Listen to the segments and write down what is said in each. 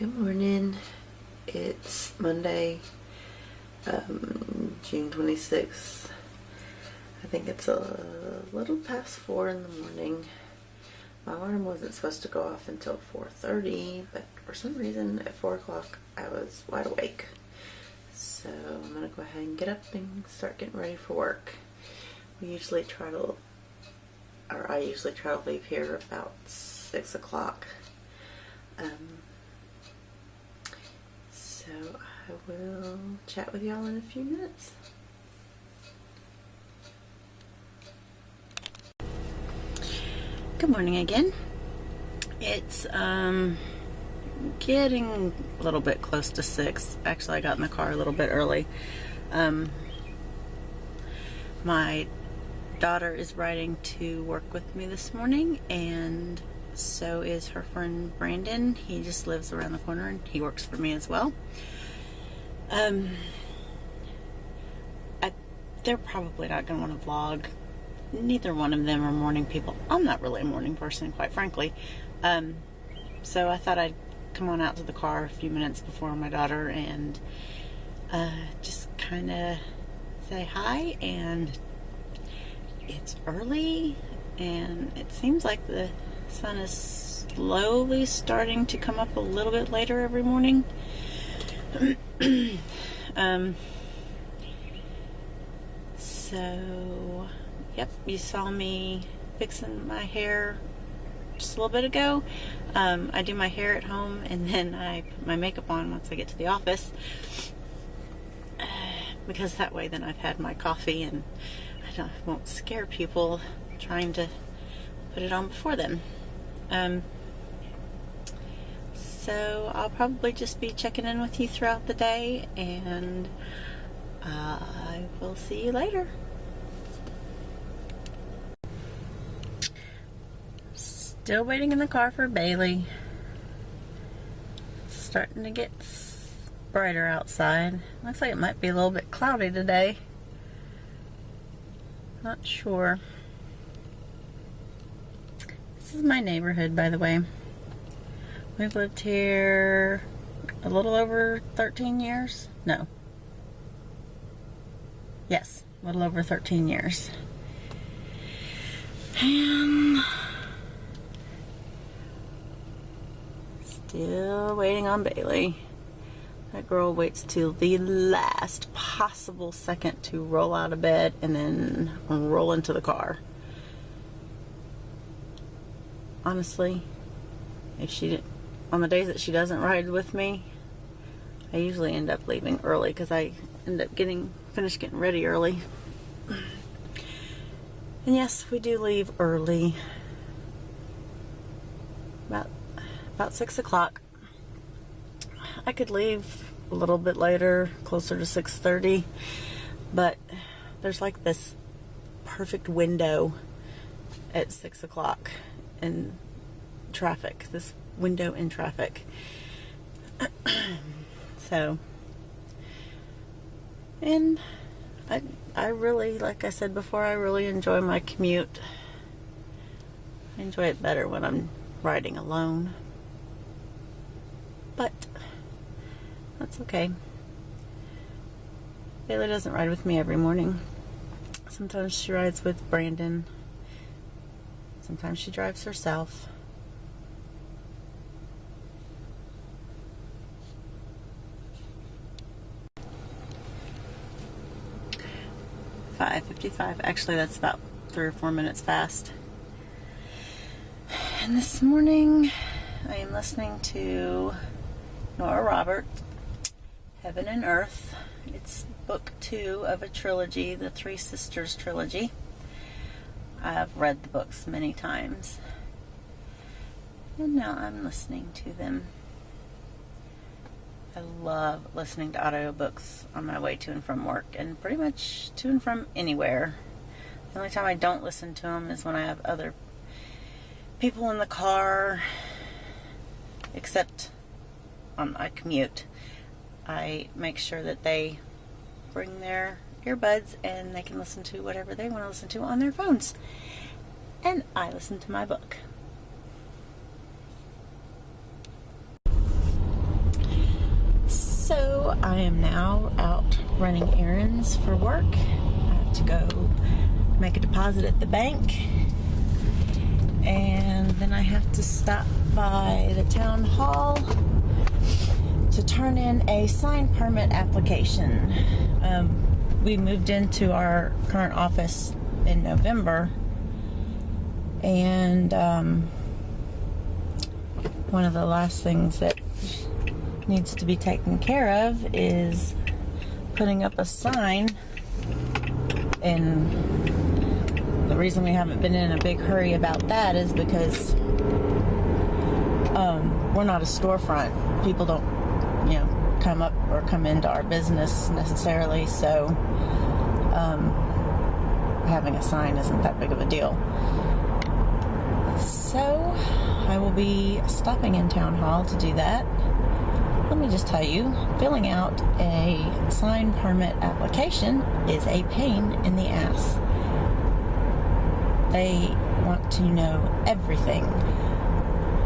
Good morning. It's Monday, June 26th. I think it's a little past 4 in the morning. My alarm wasn't supposed to go off until 4:30, but for some reason at 4 o'clock I was wide awake. So I'm going to go ahead and get up and start getting ready for work. I usually try to leave here about 6 o'clock. So I will chat with y'all in a few minutes. Good morning again. It's getting a little bit close to 6. Actually, I got in the car a little bit early. My daughter is riding to work with me this morning, and so is her friend Brandon. He just lives around the corner and he works for me as well. They're probably not going to want to vlog. Neither one of them are morning people. I'm not really a morning person, quite frankly. So I thought I'd come on out to the car a few minutes before my daughter and just kind of say hi. And it's early and it seems like the sun is slowly starting to come up a little bit later every morning. So, yep, you saw me fixing my hair just a little bit ago. I do my hair at home and then I put my makeup on once I get to the office, because that way then I've had my coffee and I won't scare people trying to put it on before then. So I'll probably just be checking in with you throughout the day, and I will see you later. Still waiting in the car for Bailey. It's starting to get brighter outside. Looks like it might be a little bit cloudy today. Not sure. This is my neighborhood, by the way. We've lived here a little over 13 years. No. Yes, a little over 13 years. And still waiting on Bailey. That girl waits till the last possible second to roll out of bed and then roll into the car. Honestly, if she didn't, on the days that she doesn't ride with me, I usually end up leaving early because I end up finished getting ready early. And yes, we do leave early. About 6 o'clock. I could leave a little bit later, closer to 6:30, but there's like this perfect window at 6 o'clock in traffic. This window in traffic. So, and I really, like I said before, I really enjoy my commute. I enjoy it better when I'm riding alone, but that's okay. Bailey doesn't ride with me every morning. Sometimes she rides with Brandon. Sometimes she drives herself. .55. Actually, that's about 3 or 4 minutes fast. And this morning, I am listening to Nora Roberts, Heaven and Earth. It's book 2 of a trilogy, the Three Sisters trilogy. I've read the books many times, and now I'm listening to them. I love listening to audiobooks on my way to and from work, and pretty much to and from anywhere. The only time I don't listen to them is when I have other people in the car, except on my commute. I make sure that they bring their earbuds and they can listen to whatever they want to listen to on their phones. And I listen to my book. I am now out running errands for work. I have to go make a deposit at the bank, and then I have to stop by the town hall to turn in a sign permit application. We moved into our current office in November, and one of the last things that needs to be taken care of is putting up a sign. And the reason we haven't been in a big hurry about that is because we're not a storefront. People don't, come up or come into our business necessarily, so having a sign isn't that big of a deal. So I will be stopping in Town Hall to do that. Let me just tell you, filling out a sign permit application is a pain in the ass. They want to know everything.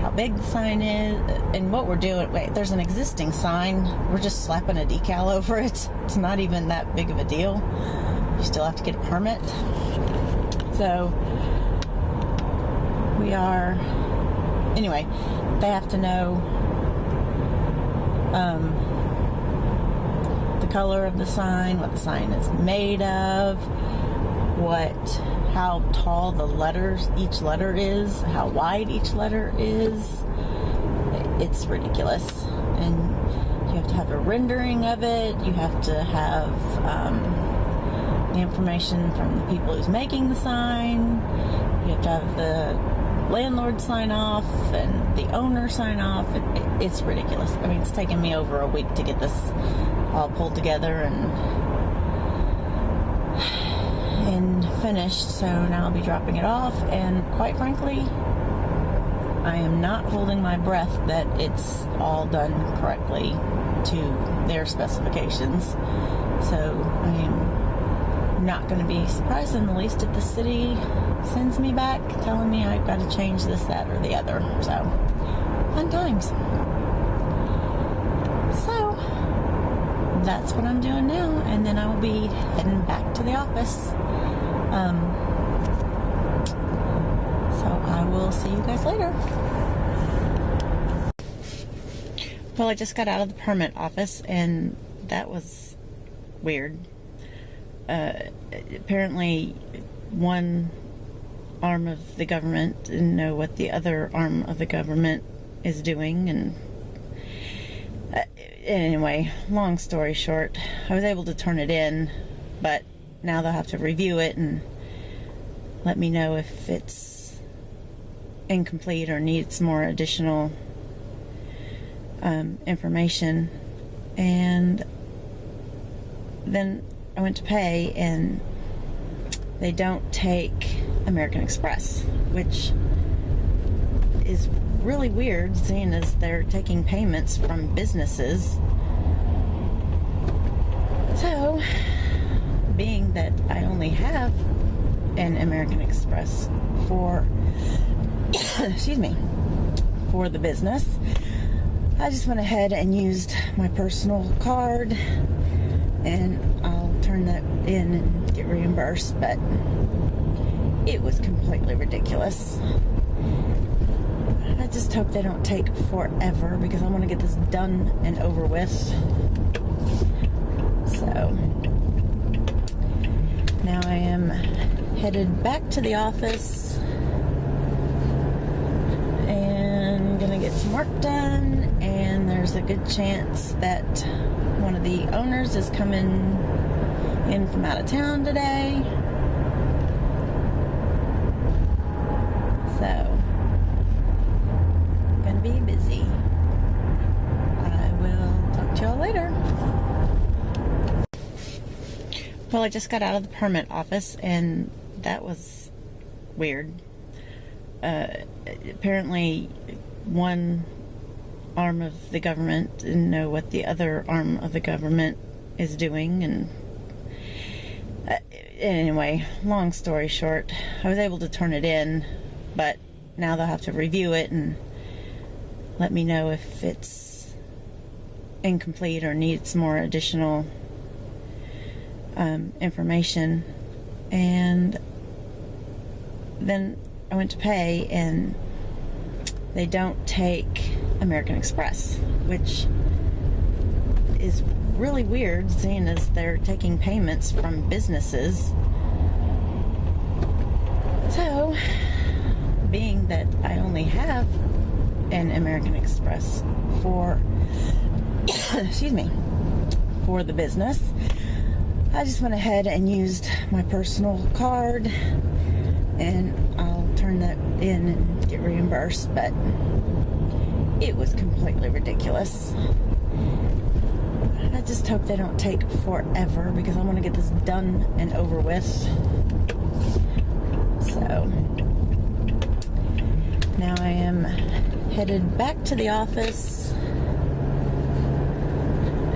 How big the sign is, and what we're doing. Wait, there's an existing sign. We're just slapping a decal over it. It's not even that big of a deal. You still have to get a permit. So, anyway, they have to know the color of the sign, what the sign is made of, how tall each letter is, how wide each letter is. It's ridiculous. And you have to have a rendering of it. You have to have the information from the people who's making the sign. You have to have the landlord sign off and the owner sign off. It's ridiculous. I mean, it's taken me over a week to get this all pulled together and finished, so now I'll be dropping it off, and quite frankly, I am not holding my breath that it's all done correctly to their specifications. So I am not going to be surprised in the least if the city sends me back telling me I've got to change this, that, or the other. So, fun times. So, that's what I'm doing now, and then I will be heading back to the office. So I will see you guys later. Well, I just got out of the permit office, and that was weird. Apparently, one arm of the government didn't know what the other arm of the government is doing, and anyway, long story short, I was able to turn it in, but now they'll have to review it and let me know if it's incomplete or needs more additional information. And then I went to pay, and they don't take American Express, which is really weird, seeing as they're taking payments from businesses. So, being that I only have an American Express for for the business, I just went ahead and used my personal card, and I'll turn that in and get reimbursed. But it was completely ridiculous. I just hope they don't take forever, because I want to get this done and over with. So now I am headed back to the office and gonna get some work done, and there's a good chance that one of the owners is coming in from out of town today. So, gonna be busy. I will talk to y'all later. Well, I just got out of the permit office, and that was weird. Apparently, one arm of the government didn't know what the other arm of the government is doing, and anyway, long story short, I was able to turn it in, but now they'll have to review it and let me know if it's incomplete or needs more additional information. And then I went to pay, and they don't take American Express, which is really weird, seeing as they're taking payments from businesses. So, being that I only have an American Express for excuse me, for the business, I just went ahead and used my personal card, and I'll turn that in and get reimbursed. But it was completely ridiculous. I just hope they don't take forever, because I want to get this done and over with. So now I am headed back to the office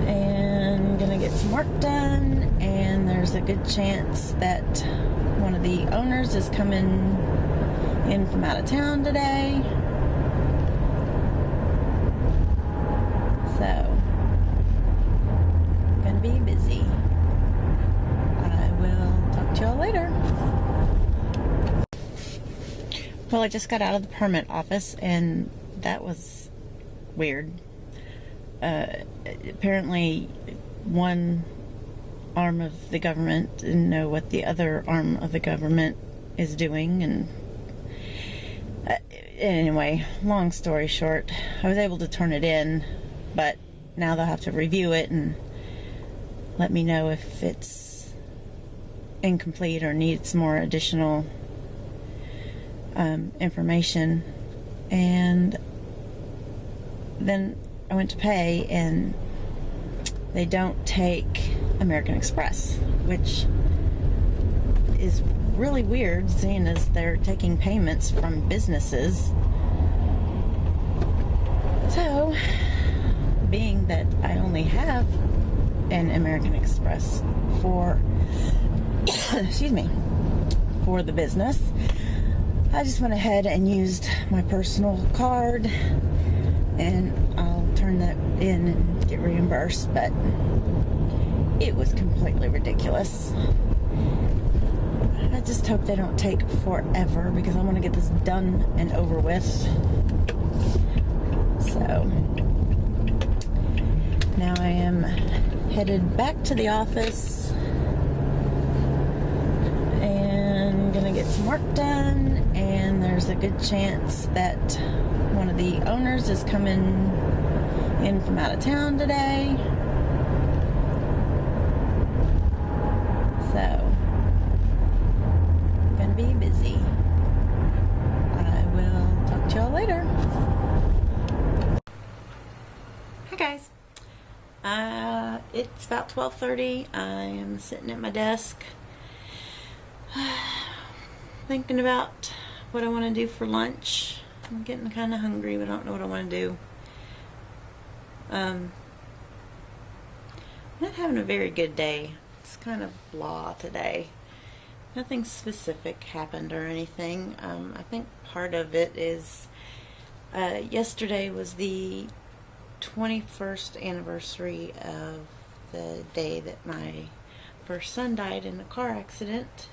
and gonna get some work done, and there's a good chance that one of the owners is coming in from out of town today. So gonna be busy. I will talk to y'all later. Well, I just got out of the permit office, and that was weird. Apparently, one arm of the government didn't know what the other arm of the government is doing, and anyway, long story short, I was able to turn it in, but now they'll have to review it and let me know if it's incomplete or needs more additional information. And then I went to pay, and they don't take American Express, which is really weird, seeing as they're taking payments from businesses. So, being that I only have an American Express for excuse me, for the business, I just went ahead and used my personal card, and I'll turn that in and get reimbursed. But it was completely ridiculous. I just hope they don't take forever, because I want to get this done and over with. So now I am headed back to the office and gonna get some work done, and there's a good chance that one of the owners is coming in from out of town today. So gonna be busy. I will talk to y'all later. Hi guys. It's about 12:30. I am sitting at my desk thinking about what I want to do for lunch. I'm getting kind of hungry, but I don't know what I want to do. I'm not having a very good day. It's kind of blah today. Nothing specific happened or anything. I think part of it is yesterday was the 21st anniversary of the day that my first son died in a car accident.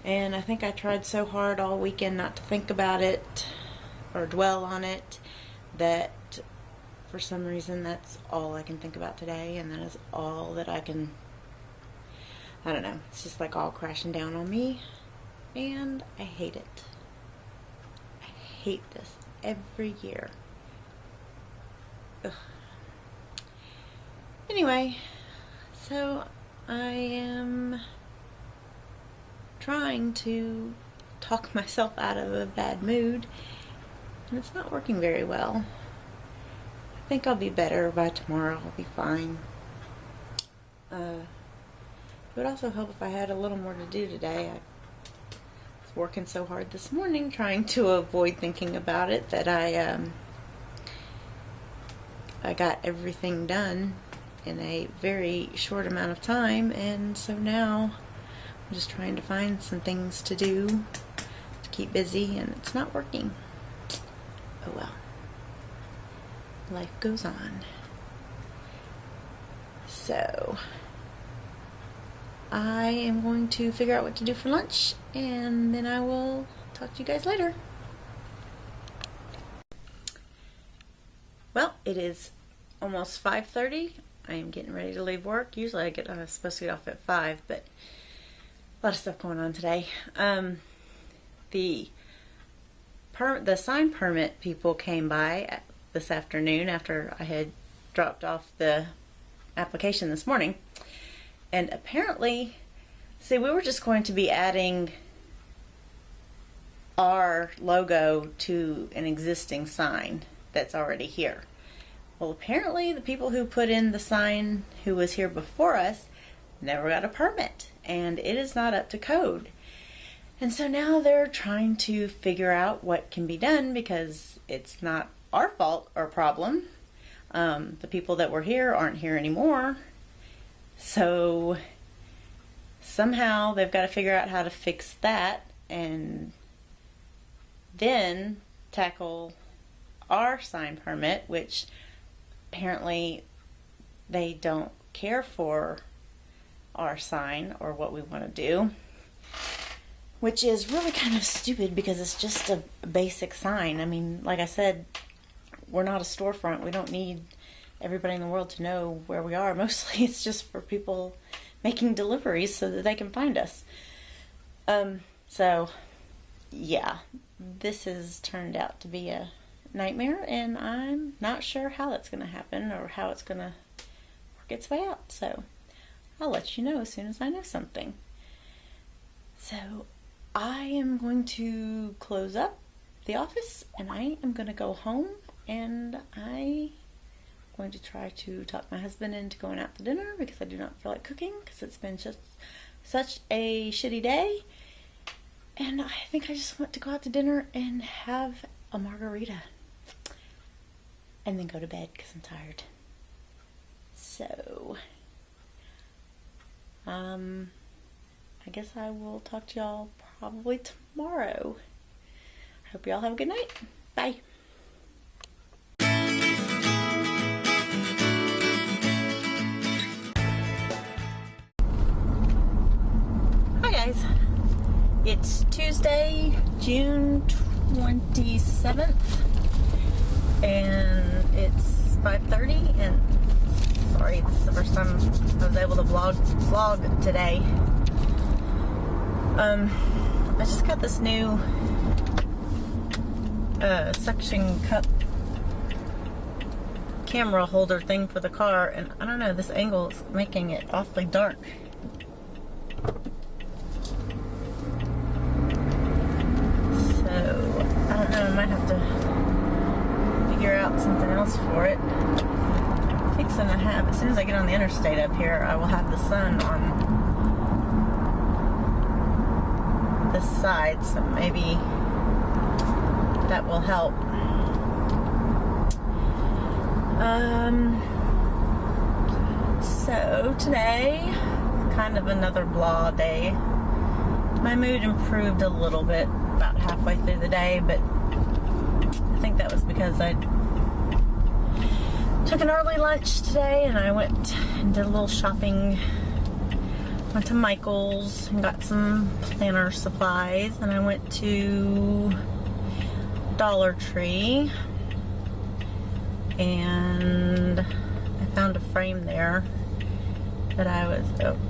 And I think I tried so hard all weekend not to think about it or dwell on it, that for some reason that's all I can think about today, and that is all that I can, I don't know, it's just like all crashing down on me, and I hate it. I hate this every year. Ugh. Anyway, so I am trying to talk myself out of a bad mood, and it's not working very well. I think I'll be better by tomorrow. I'll be fine. It would also help if I had a little more to do today. I was working so hard this morning trying to avoid thinking about it that I got everything done in a very short amount of time, and so now I'm just trying to find some things to do to keep busy, and it's not working. Oh well. Life goes on. So I am going to figure out what to do for lunch, and then I will talk to you guys later. Well, it is almost 5:30. I am getting ready to leave work. Usually I was supposed to get off at 5, but a lot of stuff going on today. The sign permit people came by this afternoon after I had dropped off the application this morning. And apparently, see, we were just going to be adding our logo to an existing sign that's already here. Well, apparently the people who put in the sign who was here before us never got a permit, and it is not up to code. And so now they're trying to figure out what can be done, because it's not our fault or problem. The people that were here aren't here anymore. So somehow they've got to figure out how to fix that and then tackle our sign permit, which apparently they don't care for our sign or what we want to do, which is really kind of stupid because it's just a basic sign. I mean, like I said, we're not a storefront. We don't need everybody in the world to know where we are. Mostly it's just for people making deliveries so that they can find us. So yeah, this has turned out to be a nightmare, and I'm not sure how that's going to happen or how it's going to work its way out. So I'll let you know as soon as I know something. So I am going to close up the office, and I am going to go home, and I'm going to try to talk my husband into going out to dinner because I do not feel like cooking because it's been just such a shitty day. And I think I just want to go out to dinner and have a margarita and then go to bed because I'm tired. So I guess I will talk to y'all probably tomorrow. I hope y'all have a good night. Bye. Hi guys. It's Tuesday, June 27th, and it's 5:30, and sorry, this is the first time I was able to vlog today. I just got this new suction cup camera holder thing for the car, and I don't know, this angle is making it awfully dark. So I don't know, I might have to figure out something else for it. I'm fixing to have, as soon as I get on the interstate up here, I will have the sun on this side, so maybe that will help. So today, kind of another blah day. My mood improved a little bit about halfway through the day, but I think that was because I took an early lunch today, and I went and did a little shopping. Went to Michael's and got some planner supplies, and I went to Dollar Tree, and I found a frame there that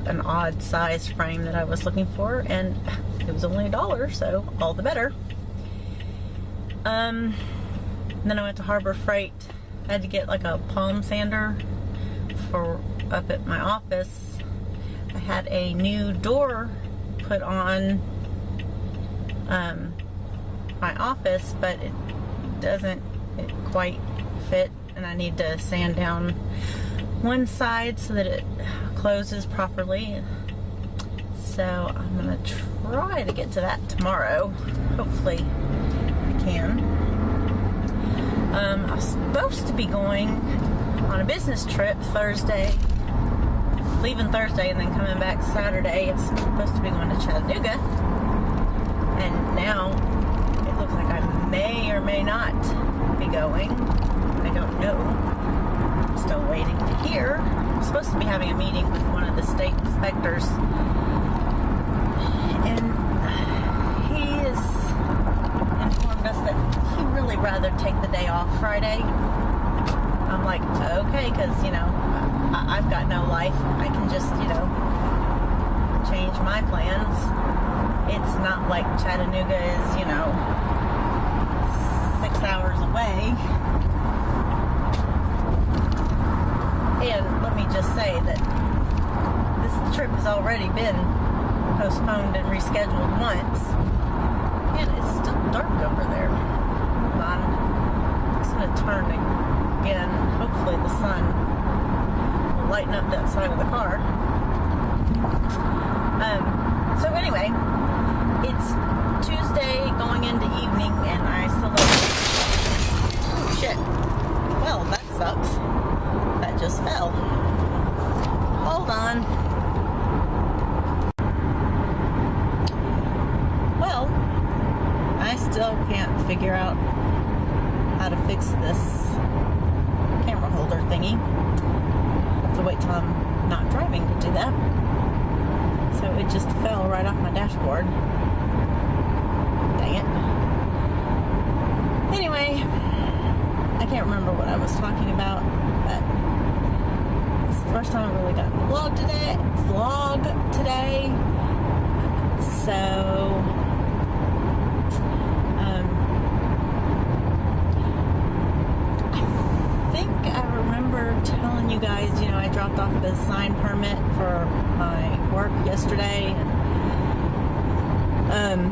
an odd size frame that I was looking for, and it was only $1, so all the better. Then I went to Harbor Freight. I had to get like a palm sander for up at my office. I had a new door put on my office, but it doesn't quite fit, and I need to sand down one side so that it closes properly. So I'm gonna try to get to that tomorrow. Hopefully I can. I was supposed to be going on a business trip Thursday, leaving Thursday and then coming back Saturday. It's supposed to be going to Chattanooga, and now it looks like I may or may not be going. I don't know. I'm still waiting here, I'm supposed to be having a meeting with one of the state inspectors, and he has informed us that he'd really rather take the day off Friday. I'm like, okay, because, I've got no life. I can just, change my plans. It's not like Chattanooga is, 6 hours away. And let me just say that this trip has already been postponed and rescheduled once. And it's still dark over there. Hold on. I'm just going to turn again. Hopefully the sun will lighten up that side of the car. So anyway, it's Tuesday going into evening, and I still have... Oh, shit. Well, that sucks. That just fell. Hold on. Well, I still can't figure out how to fix this camera holder thingy. I have to wait till I'm not driving to do that. So it just fell right off my dashboard. Dang it. Anyway, I can't remember what I was talking about, but it's the first time I really got a vlog today. So, I think I remember telling you guys, I dropped off the sign permit for my work yesterday, and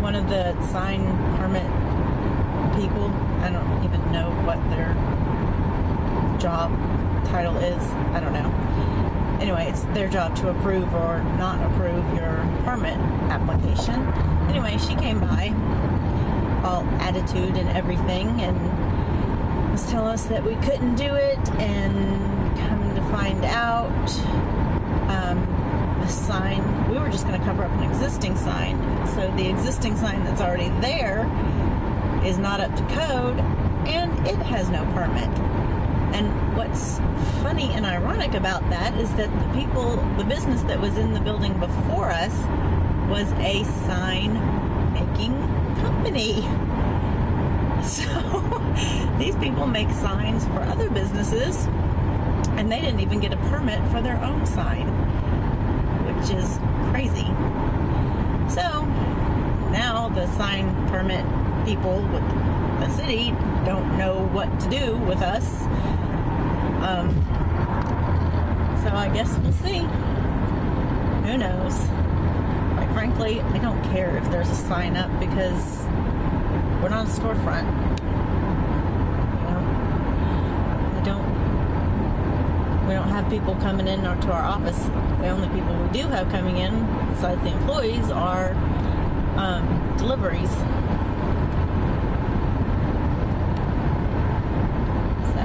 one of the sign permit people, I don't even know what their job title is, I don't know. Anyway, it's their job to approve or not approve your permit application. Anyway, she came by, all attitude and everything, and was telling us that we couldn't do it, and come to find out, the sign, we were just going to cover up an existing sign. So the existing sign that's already there is not up to code, and it has no permit. And what's funny and ironic about that is that the business that was in the building before us was a sign making company. So these people make signs for other businesses, and they didn't even get a permit for their own sign, which is crazy. So now the sign permit people with the city don't know what to do with us. So I guess we'll see. Who knows? Quite frankly, I don't care if there's a sign up, because we're not a storefront. We don't have people coming in to our office. The only people we do have coming in, besides the employees, are deliveries. So,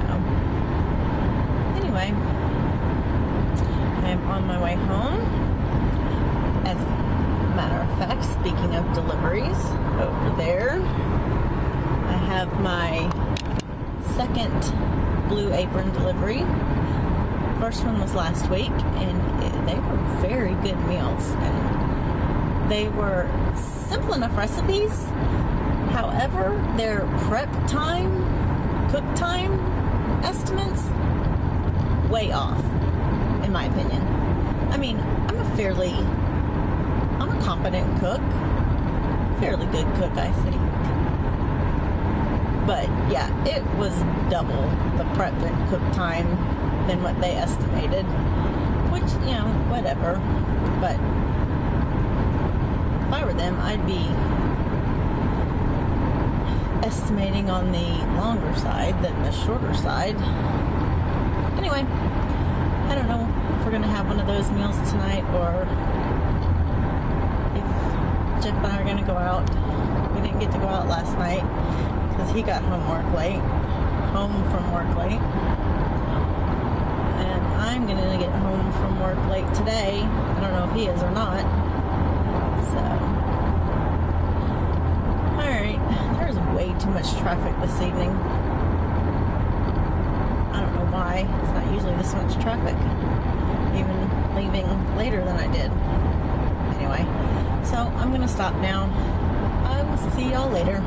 anyway, I am on my way home. As a matter of fact, speaking of deliveries, over there, I have my second Blue Apron delivery. First one was last week, and they were very good meals, and they were simple enough recipes. However, their prep time, cook time estimates, way off, in my opinion. I mean, I'm a competent cook, fairly good cook, I think. But yeah, it was double the prep and cook time than what they estimated, which, whatever. But if I were them, I'd be estimating on the longer side than the shorter side. Anyway, I don't know if we're going to have one of those meals tonight, or if Jeff and I are going to go out. We didn't get to go out last night because he got home from work late. And I'm going to get home from work late today. I don't know if he is or not. So, alright. There's way too much traffic this evening. I don't know why why it's not usually this much traffic, even leaving later than I did. Anyway, so I'm going to stop now. I will see y'all later.